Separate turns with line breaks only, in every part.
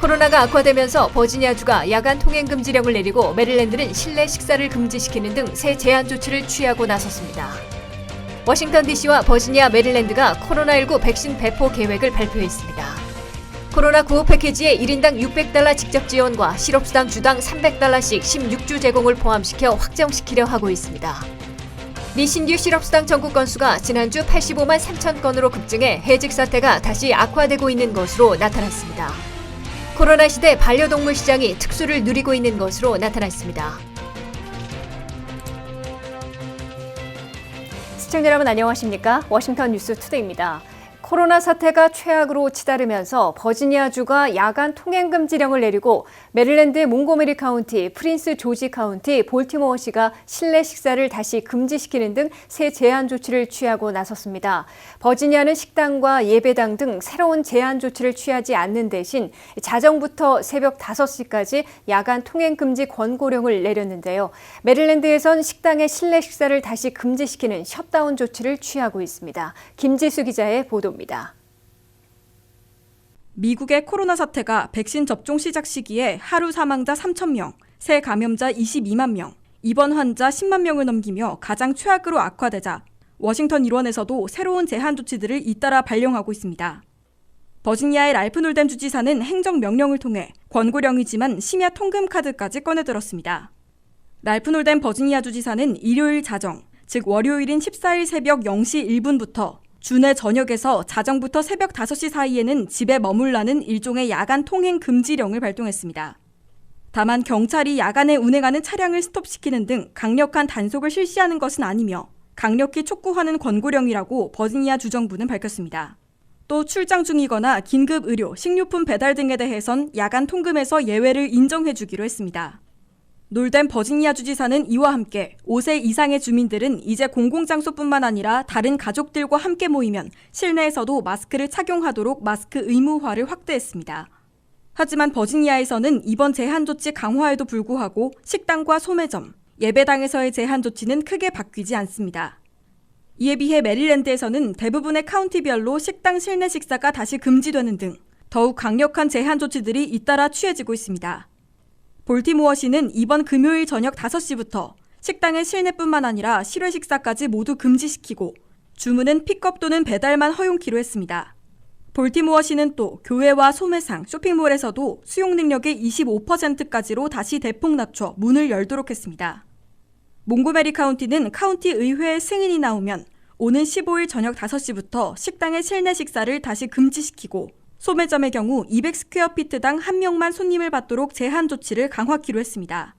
코로나가 악화되면서 버지니아주가 야간 통행 금지령을 내리고 메릴랜드는 실내 식사를 금지시키는 등 새 제한 조치를 취하고 나섰습니다. 워싱턴 DC와 버지니아, 메릴랜드가 코로나19 백신 배포 계획을 발표했습니다. 코로나 구호 패키지의 1인당 $600 직접 지원과 실업수당 주당 $300씩 16주 제공을 포함시켜 확정시키려 하고 있습니다. 미 신규 실업수당 청구 건수가 지난주 85만 3천 건으로 급증해 해직 사태가 다시 악화되고 있는 것으로 나타났습니다. 코로나 시대 반려동물 시장이 특수를 누리고 있는 것으로 나타났습니다. 시청자 여러분 안녕하십니까? 워싱턴 뉴스 투데이입니다. 코로나 사태가 최악으로 치달으면서 버지니아주가 야간 통행 금지령을 내리고 메릴랜드의 몽고메리 카운티, 프린스 조지 카운티, 볼티모어시가 실내 식사를 다시 금지시키는 등 새 제한 조치를 취하고 나섰습니다. 버지니아는 식당과 예배당 등 새로운 제한 조치를 취하지 않는 대신 자정부터 새벽 5시까지 야간 통행 금지 권고령을 내렸는데요. 메릴랜드에선 식당의 실내 식사를 다시 금지시키는 셧다운 조치를 취하고 있습니다. 김지수 기자의 보도입니다.
미국의 코로나 사태가 백신 접종 시작 시기에 하루 사망자 3,000명, 새 감염자 22만 명, 입원 환자 10만 명을 넘기며 가장 최악으로 악화되자 워싱턴 일원에서도 새로운 제한 조치들을 잇따라 발령하고 있습니다. 버지니아의 랄프 놀뎀 주지사는 행정명령을 통해 권고령이지만 심야 통금 카드까지 꺼내들었습니다. 랄프 놀뎀 버지니아 주지사는 일요일 자정, 즉 월요일인 14일 새벽 0시 1분부터 주내 저녁에서 자정부터 새벽 5시 사이에는 집에 머물라는 일종의 야간 통행 금지령을 발동했습니다. 다만 경찰이 야간에 운행하는 차량을 스톱시키는 등 강력한 단속을 실시하는 것은 아니며 강력히 촉구하는 권고령이라고 버지니아 주정부는 밝혔습니다. 또 출장 중이거나 긴급 의료, 식료품 배달 등에 대해선 야간 통금에서 예외를 인정해주기로 했습니다. 놀뎀 버지니아 주지사는 이와 함께 5세 이상의 주민들은 이제 공공장소뿐만 아니라 다른 가족들과 함께 모이면 실내에서도 마스크를 착용하도록 마스크 의무화를 확대했습니다. 하지만 버지니아에서는 이번 제한 조치 강화에도 불구하고 식당과 소매점, 예배당에서의 제한 조치는 크게 바뀌지 않습니다. 이에 비해 메릴랜드에서는 대부분의 카운티별로 식당 실내 식사가 다시 금지되는 등 더욱 강력한 제한 조치들이 잇따라 취해지고 있습니다. 볼티모어시는 이번 금요일 저녁 5시부터 식당의 실내뿐만 아니라 실외 식사까지 모두 금지시키고 주문은 픽업 또는 배달만 허용키로 했습니다. 볼티모어시는 또 교회와 소매상, 쇼핑몰에서도 수용 능력의 25%까지로 다시 대폭 낮춰 문을 열도록 했습니다. 몽고메리 카운티는 카운티 의회의 승인이 나오면 오는 15일 저녁 5시부터 식당의 실내 식사를 다시 금지시키고 소매점의 경우 200스퀘어피트당 1명만 손님을 받도록 제한 조치를 강화키로 했습니다.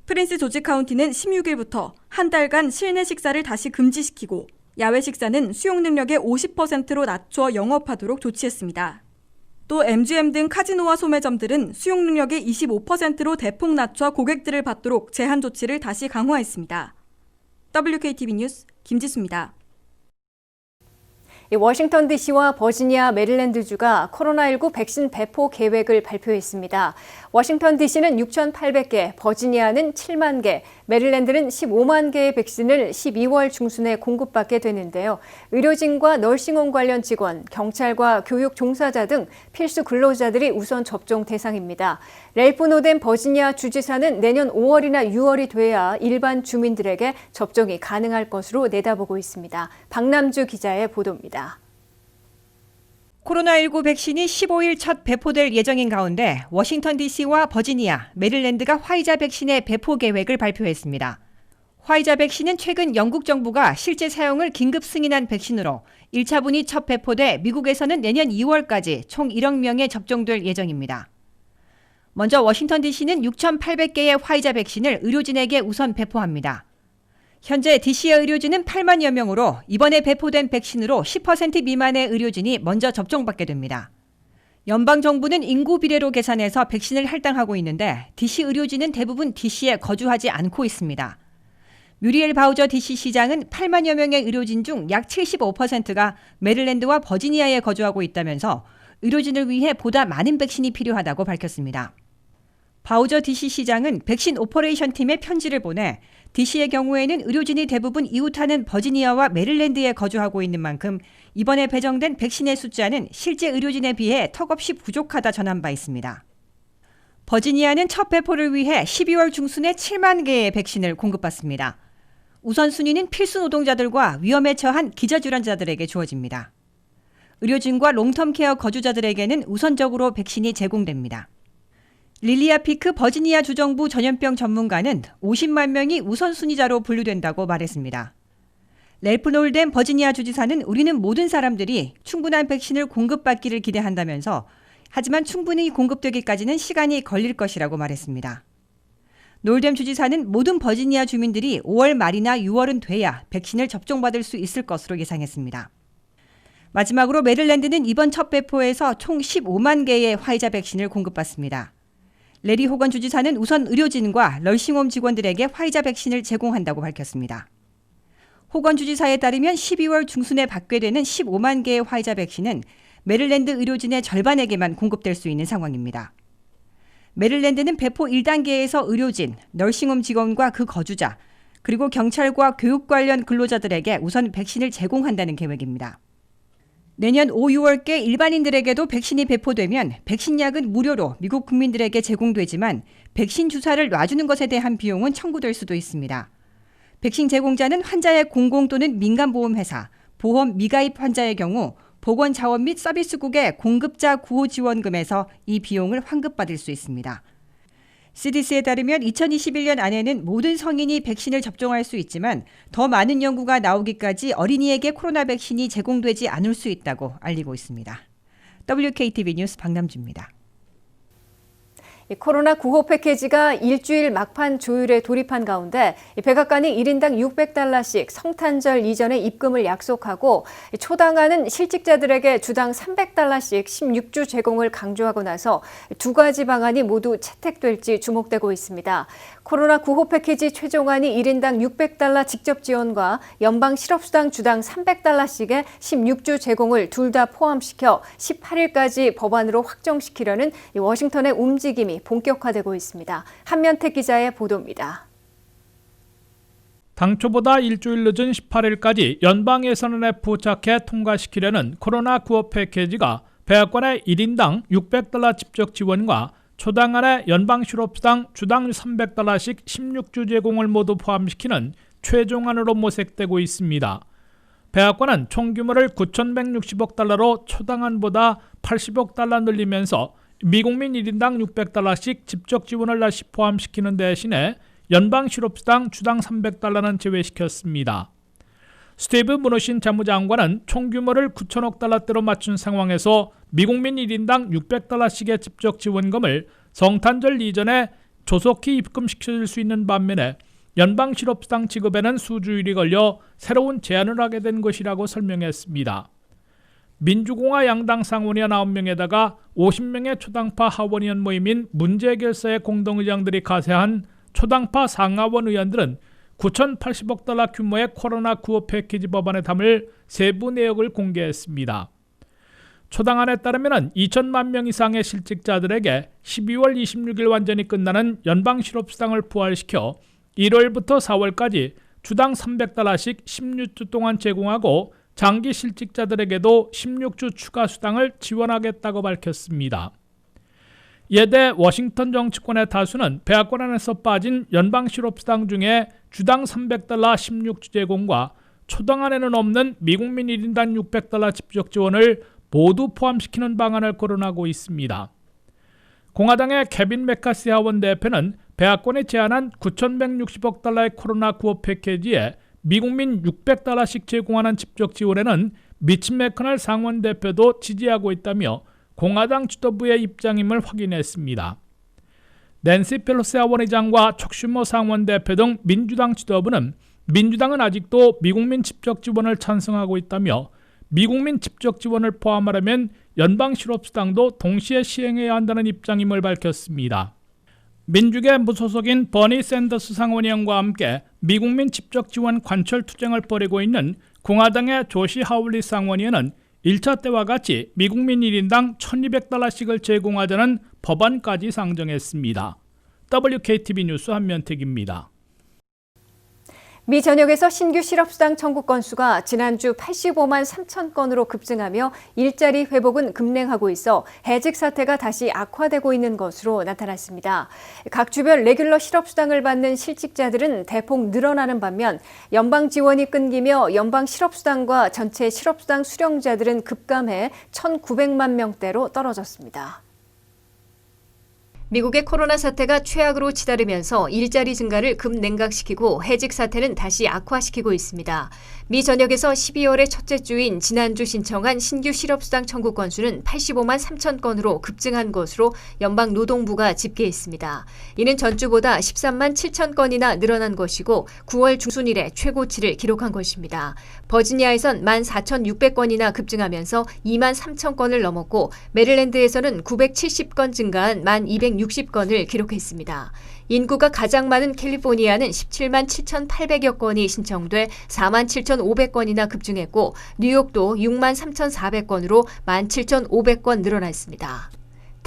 프린스 조지 카운티는 16일부터 한 달간 실내 식사를 다시 금지시키고 야외 식사는 수용 능력의 50%로 낮춰 영업하도록 조치했습니다. 또 MGM 등 카지노와 소매점들은 수용 능력의 25%로 대폭 낮춰 고객들을 받도록 제한 조치를 다시 강화했습니다. WKTV 뉴스 김지수입니다.
워싱턴 DC와 버지니아, 메릴랜드주가 코로나19 백신 배포 계획을 발표했습니다. 워싱턴 DC는 6,800개, 버지니아는 7만 개, 메릴랜드는 15만 개의 백신을 12월 중순에 공급받게 되는데요. 의료진과 너싱홈 관련 직원, 경찰과 교육 종사자 등 필수 근로자들이 우선 접종 대상입니다. 랄프 놀뎀 버지니아 주지사는 내년 5월이나 6월이 돼야 일반 주민들에게 접종이 가능할 것으로 내다보고 있습니다. 박남주 기자의 보도입니다.
코로나19 백신이 15일 첫 배포될 예정인 가운데 워싱턴 DC와 버지니아, 메릴랜드가 화이자 백신의 배포 계획을 발표했습니다. 화이자 백신은 최근 영국 정부가 실제 사용을 긴급 승인한 백신으로 1차분이 첫 배포돼 미국에서는 내년 2월까지 총 1억 명에 접종될 예정입니다. 먼저 워싱턴 DC는 6,800개의 화이자 백신을 의료진에게 우선 배포합니다. 현재 DC의 의료진은 8만여 명으로 이번에 배포된 백신으로 10% 미만의 의료진이 먼저 접종받게 됩니다. 연방정부는 인구 비례로 계산해서 백신을 할당하고 있는데 DC 의료진은 대부분 DC에 거주하지 않고 있습니다. 뮤리엘 바우저 DC 시장은 8만여 명의 의료진 중 약 75%가 메릴랜드와 버지니아에 거주하고 있다면서 의료진을 위해 보다 많은 백신이 필요하다고 밝혔습니다. 바우저 DC 시장은 백신 오퍼레이션 팀에 편지를 보내 DC의 경우에는 의료진이 대부분 이웃하는 버지니아와 메릴랜드에 거주하고 있는 만큼 이번에 배정된 백신의 숫자는 실제 의료진에 비해 턱없이 부족하다 전한 바 있습니다. 버지니아는 첫 배포를 위해 12월 중순에 7만 개의 백신을 공급받습니다. 우선순위는 필수 노동자들과 위험에 처한 기저질환자들에게 주어집니다. 의료진과 롱텀케어 거주자들에게는 우선적으로 백신이 제공됩니다. 릴리아 피크 버지니아 주정부 전염병 전문가는 50만 명이 우선순위자로 분류된다고 말했습니다. 랠프 놀덴 버지니아 주지사는 우리는 모든 사람들이 충분한 백신을 공급받기를 기대한다면서 하지만 충분히 공급되기까지는 시간이 걸릴 것이라고 말했습니다. 놀뎀 주지사는 모든 버지니아 주민들이 5월 말이나 6월은 돼야 백신을 접종받을 수 있을 것으로 예상했습니다. 마지막으로 메릴랜드는 이번 첫 배포에서 총 15만 개의 화이자 백신을 공급받습니다. 레리 호건 주지사는 우선 의료진과 널싱홈 직원들에게 화이자 백신을 제공한다고 밝혔습니다. 호건 주지사에 따르면 12월 중순에 받게 되는 15만 개의 화이자 백신은 메릴랜드 의료진의 절반에게만 공급될 수 있는 상황입니다. 메릴랜드는 배포 1단계에서 의료진, 널싱홈 직원과 그 거주자, 그리고 경찰과 교육 관련 근로자들에게 우선 백신을 제공한다는 계획입니다. 내년 5, 6월께 일반인들에게도 백신이 배포되면 백신약은 무료로 미국 국민들에게 제공되지만 백신 주사를 놔주는 것에 대한 비용은 청구될 수도 있습니다. 백신 제공자는 환자의 공공 또는 민간보험회사, 보험 미가입 환자의 경우 보건자원 및 서비스국의 공급자 구호지원금에서 이 비용을 환급받을 수 있습니다. CDC에 따르면 2021년 안에는 모든 성인이 백신을 접종할 수 있지만 더 많은 연구가 나오기까지 어린이에게 코로나 백신이 제공되지 않을 수 있다고 알리고 있습니다. WKTV 뉴스 박남주입니다.
코로나 구호 패키지가 일주일 막판 조율에 돌입한 가운데 백악관이 1인당 $600씩 성탄절 이전에 입금을 약속하고 초당하는 실직자들에게 주당 $300씩 16주 제공을 강조하고 나서 두 가지 방안이 모두 채택될지 주목되고 있습니다. 코로나 구호 패키지 최종안이 1인당 $600 직접 지원과 연방 실업수당 주당 $300씩의 16주 제공을 둘 다 포함시켜 18일까지 법안으로 확정시키려는 워싱턴의 움직임이 본격화되고 있습니다. 한면택 기자의 보도입니다.
당초보다 일주일 늦은 18일까지 연방 예산안에 포착해 통과시키려는 코로나 구호 패키지가 백악관의 1인당 $600 직접 지원과 초당안의 연방 실업수당 주당 $300씩 16주 제공을 모두 포함시키는 최종안으로 모색되고 있습니다. 백악관은 총 규모를 $9,160억 달러로 초당안보다 $80억 달러 늘리면서 미국민 1인당 $600씩 직접 지원을 다시 포함시키는 대신에 연방 실업수당 주당 $300는 제외시켰습니다. 스티브 무누신 재무장관은 총 규모를 9천억 달러대로 맞춘 상황에서 미국민 1인당 $600씩의 직접 지원금을 성탄절 이전에 조속히 입금시켜줄 수 있는 반면에 연방 실업수당 지급에는 수주일이 걸려 새로운 제안을 하게 된 것이라고 설명했습니다. 민주공화 양당 상원의원 9명에다가 50명의 초당파 하원의원 모임인 문제결사의 공동의장들이 가세한 초당파 상하원 의원들은 $9,080억 달러 규모의 코로나 구호 패키지 법안에 담을 세부 내역을 공개했습니다. 초당안에 따르면 2천만 명 이상의 실직자들에게 12월 26일 완전히 끝나는 연방 실업수당을 부활시켜 1월부터 4월까지 주당 $300씩 16주 동안 제공하고 장기 실직자들에게도 16주 추가 수당을 지원하겠다고 밝혔습니다. 예대 워싱턴 정치권의 다수는 백악관 안에서 빠진 연방 실업수당 중에 주당 $300 16주 제공과 초당안에는 없는 미국민 1인당 $600 직접 지원을 모두 포함시키는 방안을 거론하고 있습니다. 공화당의 케빈 메카시 하원 대표는 백악관이 제안한 $9,160억 달러의 코로나 구호 패키지에 미국민 $600씩 제공하는 직접 지원에는 미치 매커넬 상원 대표도 지지하고 있다며 공화당 지도부의 입장임을 확인했습니다. 낸시 펠로시 하원의장과 척 슈머 상원 대표 등 민주당 지도부는 민주당은 아직도 미국민 직접 지원을 찬성하고 있다며 미국민 직접 지원을 포함하려면 연방 실업수당도 동시에 시행해야 한다는 입장임을 밝혔습니다. 민주계 무소속인 버니 샌더스 상원의원과 함께 미국민 직접 지원 관철 투쟁을 벌이고 있는 공화당의 조시 하울리 상원의원은 1차 때와 같이 미국민 1인당 $1,200씩을 제공하자는 법안까지 상정했습니다. WKTV 뉴스 한면택입니다.
미 전역에서 신규 실업수당 청구 건수가 지난주 85만 3천 건으로 급증하며 일자리 회복은 급냉하고 있어 해직 사태가 다시 악화되고 있는 것으로 나타났습니다. 각 주별 레귤러 실업수당을 받는 실직자들은 대폭 늘어나는 반면 연방 지원이 끊기며 연방 실업수당과 전체 실업수당 수령자들은 급감해 1,900만 명대로 떨어졌습니다. 미국의 코로나 사태가 최악으로 치달으면서 일자리 증가를 급냉각시키고 해직 사태는 다시 악화시키고 있습니다. 미 전역에서 12월의 첫째 주인 지난주 신청한 신규 실업수당 청구 건수는 85만 3천 건으로 급증한 것으로 연방노동부가 집계했습니다. 이는 전주보다 13만 7천 건이나 늘어난 것이고 9월 중순 이래 최고치를 기록한 것입니다. 버지니아에선 14,600건이나 급증하면서 2만 3천 건을 넘었고 메릴랜드에서는 970건 증가한 1,260건을 기록했습니다. 인구가 가장 많은 캘리포니아는 17만 7,800여 건이 신청돼 4만 7,500건이나 급증했고 뉴욕도 6만 3,400건으로 17,500건 늘어났습니다.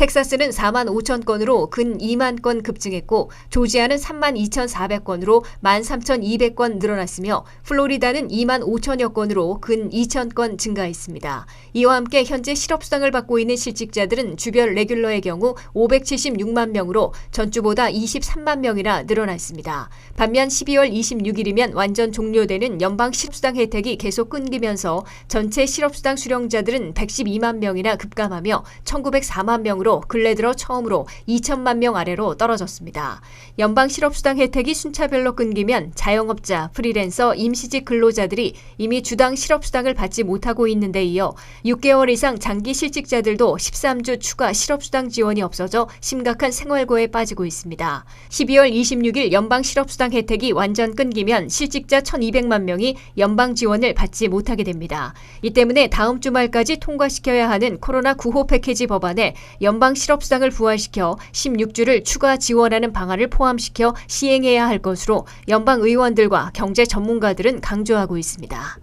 텍사스는 4만 5천 건으로 근 2만 건 급증했고 조지아는 3만 2,400건으로 13,200건 늘어났으며 플로리다는 2만 5천여 건으로 근 2천 건 증가했습니다. 이와 함께 현재 실업수당을 받고 있는 실직자들은 주별 레귤러의 경우 576만 명으로 전주보다 23만 명이나 늘어났습니다. 반면 12월 26일이면 완전 종료되는 연방 실업수당 혜택이 계속 끊기면서 전체 실업수당 수령자들은 112만 명이나 급감하며 1,904만 명으로 근래 들어 처음으로 2천만 명 아래로 떨어졌습니다. 연방 실업수당 혜택이 순차별로 끊기면 자영업자, 프리랜서, 임시직 근로자들이 이미 주당 실업수당을 받지 못하고 있는 데 이어 6개월 이상 장기 실직자들도 13주 추가 실업수당 지원이 없어져 심각한 생활고에 빠지고 있습니다. 12월 26일 연방 실업수당 혜택이 완전 끊기면 실직자 1,200만 명이 연방 지원을 받지 못하게 됩니다. 이 때문에 다음 주말까지 통과시켜야 하는 코로나 9호 패키지 법안에 연방 실업수당을 부활시켜 16주를 추가 지원하는 방안을 포함시켜 시행해야 할 것으로 연방 의원들과 경제 전문가들은 강조하고 있습니다.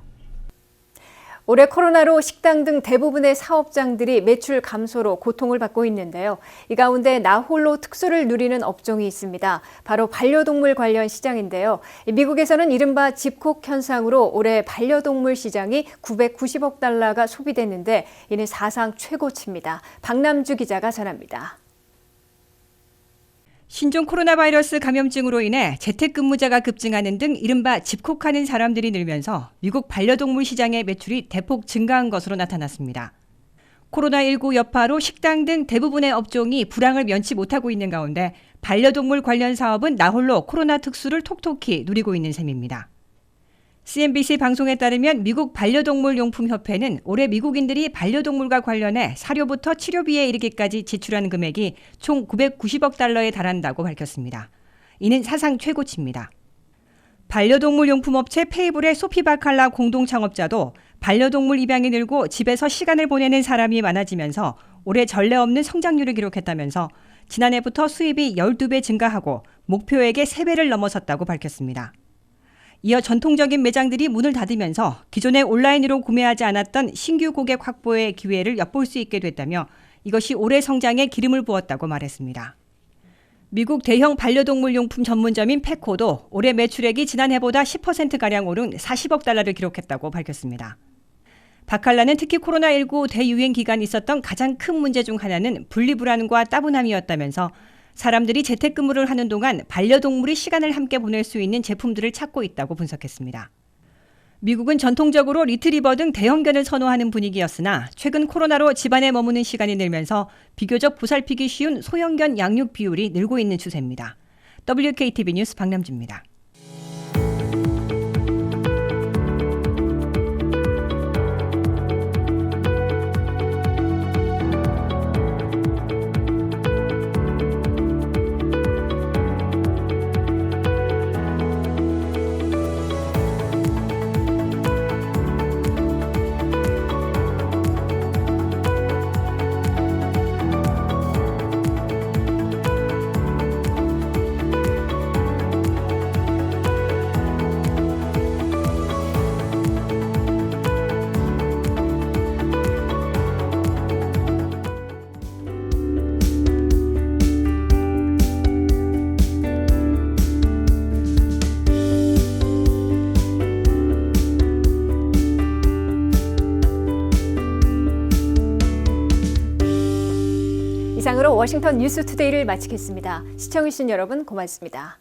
올해 코로나로 식당 등 대부분의 사업장들이 매출 감소로 고통을 받고 있는데요. 이 가운데 나홀로 특수를 누리는 업종이 있습니다. 바로 반려동물 관련 시장인데요. 미국에서는 이른바 집콕 현상으로 올해 반려동물 시장이 990억 달러가 소비됐는데 이는 사상 최고치입니다. 박남주 기자가 전합니다.
신종 코로나 바이러스 감염증으로 인해 재택근무자가 급증하는 등 이른바 집콕하는 사람들이 늘면서 미국 반려동물 시장의 매출이 대폭 증가한 것으로 나타났습니다. 코로나19 여파로 식당 등 대부분의 업종이 불황을 면치 못하고 있는 가운데 반려동물 관련 사업은 나홀로 코로나 특수를 톡톡히 누리고 있는 셈입니다. CNBC 방송에 따르면 미국 반려동물 용품협회는 올해 미국인들이 반려동물과 관련해 사료부터 치료비에 이르기까지 지출한 금액이 총 990억 달러에 달한다고 밝혔습니다. 이는 사상 최고치입니다. 반려동물 용품업체 페이블의 소피 바칼라 공동 창업자도 반려동물 입양이 늘고 집에서 시간을 보내는 사람이 많아지면서 올해 전례 없는 성장률을 기록했다면서 지난해부터 수입이 12배 증가하고 목표액의 3배를 넘어섰다고 밝혔습니다. 이어 전통적인 매장들이 문을 닫으면서 기존에 온라인으로 구매하지 않았던 신규 고객 확보의 기회를 엿볼 수 있게 됐다며 이것이 올해 성장에 기름을 부었다고 말했습니다. 미국 대형 반려동물 용품 전문점인 펫코도 올해 매출액이 지난해보다 10%가량 오른 40억 달러를 기록했다고 밝혔습니다. 바칼라는 특히 코로나19 대유행 기간 있었던 가장 큰 문제 중 하나는 분리불안과 따분함이었다면서 사람들이 재택근무를 하는 동안 반려동물이 시간을 함께 보낼 수 있는 제품들을 찾고 있다고 분석했습니다. 미국은 전통적으로 리트리버 등 대형견을 선호하는 분위기였으나 최근 코로나로 집안에 머무는 시간이 늘면서 비교적 보살피기 쉬운 소형견 양육 비율이 늘고 있는 추세입니다. WKTV 뉴스 박남주입니다.
이상으로 워싱턴 뉴스투데이를 마치겠습니다. 시청해주신 여러분 고맙습니다.